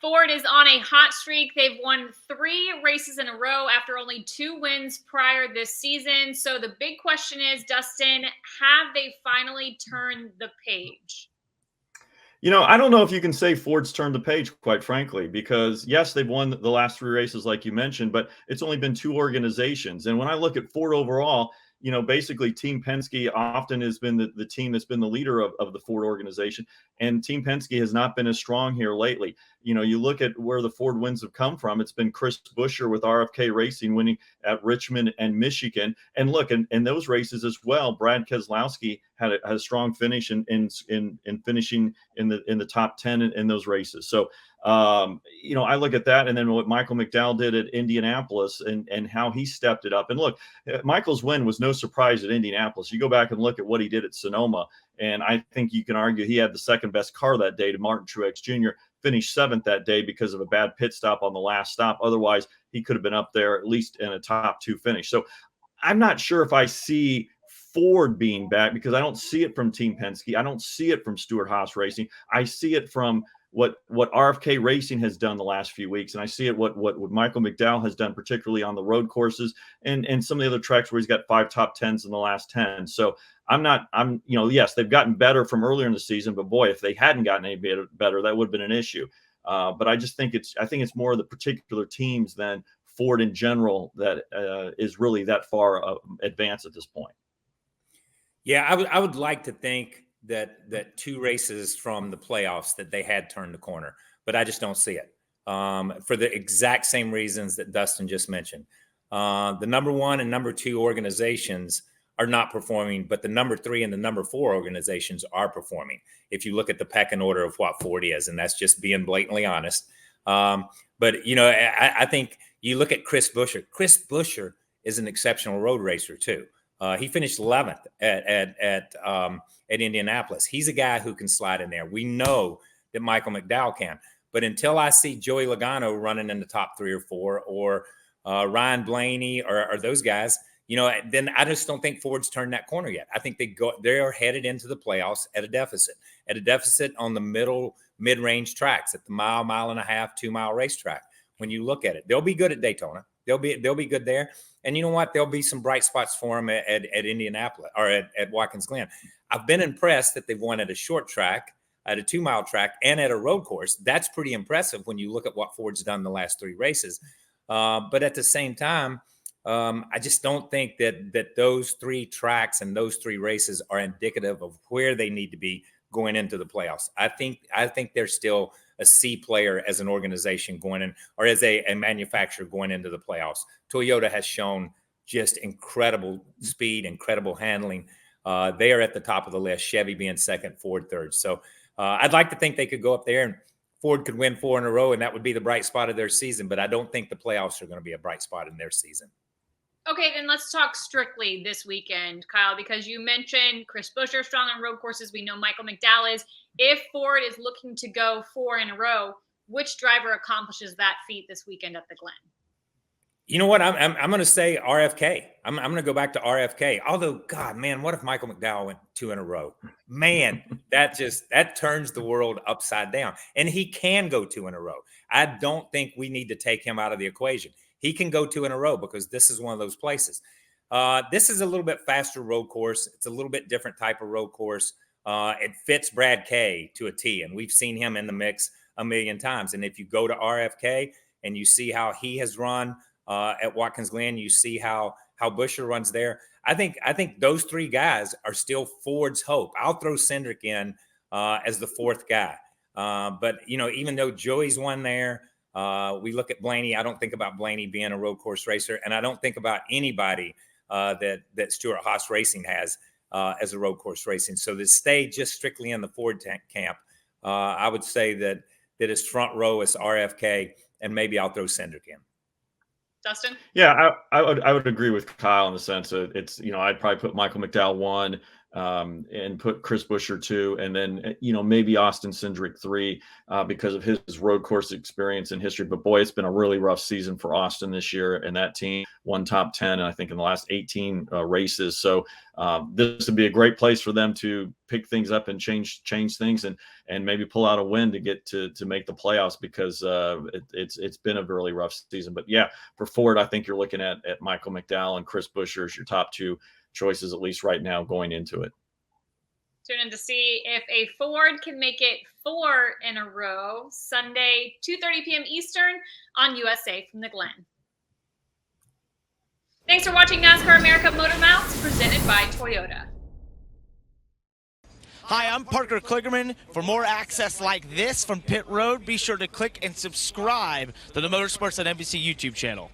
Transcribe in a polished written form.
Ford is on a hot streak. They've won 3 races in a row after only 2 wins prior this season. So the big question is, Dustin, have they finally turned the page? I don't know if you can say Ford's turned the page, quite frankly, because yes, they've won the last 3 races, like you mentioned, but it's only been 2 organizations. And when I look at Ford overall, basically Team Penske often has been the team that's been the leader of the Ford organization. And Team Penske has not been as strong here lately. You look at where the Ford wins have come from. It's been Chris Buescher with RFK Racing winning at Richmond and Michigan. And look, in those races as well, Brad Keselowski had a strong finish in finishing in the top 10 in those races. So, I look at that, and then what Michael McDowell did at Indianapolis and how he stepped it up. And look, Michael's win was no surprise at Indianapolis. You go back and look at what he did at Sonoma, and I think you can argue he had the second best car that day to Martin Truex Jr., finished 7th that day because of a bad pit stop on the last stop. Otherwise, he could have been up there at least in a top 2 finish. So I'm not sure if I see Ford being back, because I don't see it from Team Penske. I don't see it from Stewart-Haas Racing. I see it from what RFK Racing has done the last few weeks, and I see it what Michael McDowell has done, particularly on the road courses and some of the other tracks where he's got 5 top 10s in the last 10. So yes, they've gotten better from earlier in the season, but boy, if they hadn't gotten any better, that would have been an issue. But I just think it's more of the particular teams than Ford in general that is really that far advanced at this point. Yeah, I would like to think that 2 races from the playoffs that they had turned the corner, but I just don't see it for the exact same reasons that Dustin just mentioned. The number 1 and number 2 organizations are not performing, but the number 3 and the number 4 organizations are performing. If you look at the pecking order of what Ford is, and that's just being blatantly honest. But I think you look at Chris Buescher. Chris Buescher is an exceptional road racer too. He finished 11th at Indianapolis. He's a guy who can slide in there. We know that Michael McDowell can, but until I see Joey Logano running in the top 3 or 4, or Ryan Blaney or those guys, then I just don't think Ford's turned that corner yet. I think they're headed into the playoffs at a deficit on the mid-range tracks, at the mile and a half, 2-mile racetrack. When you look at it, they'll be good at Daytona. They'll be good there. And you know what? There'll be some bright spots for them at Indianapolis or at Watkins Glen. I've been impressed that they've won at a short track, at a 2-mile track, and at a road course. That's pretty impressive when you look at what Ford's done the last 3 races. But at the same time, I just don't think that those 3 tracks and those 3 races are indicative of where they need to be going into the playoffs. I think they're still a C player as an organization going in, or as a manufacturer going into the playoffs. Toyota has shown just incredible speed, incredible handling. They are at the top of the list, Chevy being second, Ford third. So I'd like to think they could go up there and Ford could win 4 in a row, and that would be the bright spot of their season. But I don't think the playoffs are going to be a bright spot in their season. Okay, then let's talk strictly this weekend, Kyle, because you mentioned Chris Buescher strong on road courses. We know Michael McDowell is. If Ford is looking to go 4 in a row, which driver accomplishes that feat this weekend at the Glen? You know what? I'm going to say RFK. I'm going to go back to RFK. Although, God, man, what if Michael McDowell went 2 in a row? Man, that turns the world upside down. And he can go 2 in a row. I don't think we need to take him out of the equation. He can go 2 in a row because this is one of those places. This is a little bit faster road course. It's a little bit different type of road course. It fits Brad Kay to a T, and we've seen him in the mix a million times. And if you go to RFK and you see how he has run at Watkins Glen, you see how Buescher runs there. I think those 3 guys are still Ford's hope. I'll throw Cindric in as the 4th guy. But even though Joey's won there, we look at Blaney. I don't think about Blaney being a road course racer, and I don't think about anybody that Stewart-Haas Racing has as a road course racing. So to stay just strictly in the Ford camp, I would say that his front row is RFK, and maybe I'll throw Cindric in. Dustin? Yeah, I would agree with Kyle in the sense that it's, I'd probably put Michael McDowell 1, and put Chris Buescher 2, and then, maybe Austin Cindric 3 because of his road course experience and history. But boy, it's been a really rough season for Austin this year, and that team won top 10, I think, in the last 18 races. So this would be a great place for them to pick things up and change things and maybe pull out a win to get to make the playoffs, because it's been a really rough season. But yeah, for Ford, I think you're looking at Michael McDowell and Chris Buescher as your top 2 choices, at least right now, going into it. Tune in to see if a Ford can make it 4 in a row. Sunday, 2:30 p.m. Eastern on USA from the Glen. Thanks for watching NASCAR America Motormouths, presented by Toyota. Hi, I'm Parker Kligerman. For more access like this from Pit Road, be sure to click and subscribe to the Motorsports on NBC YouTube channel.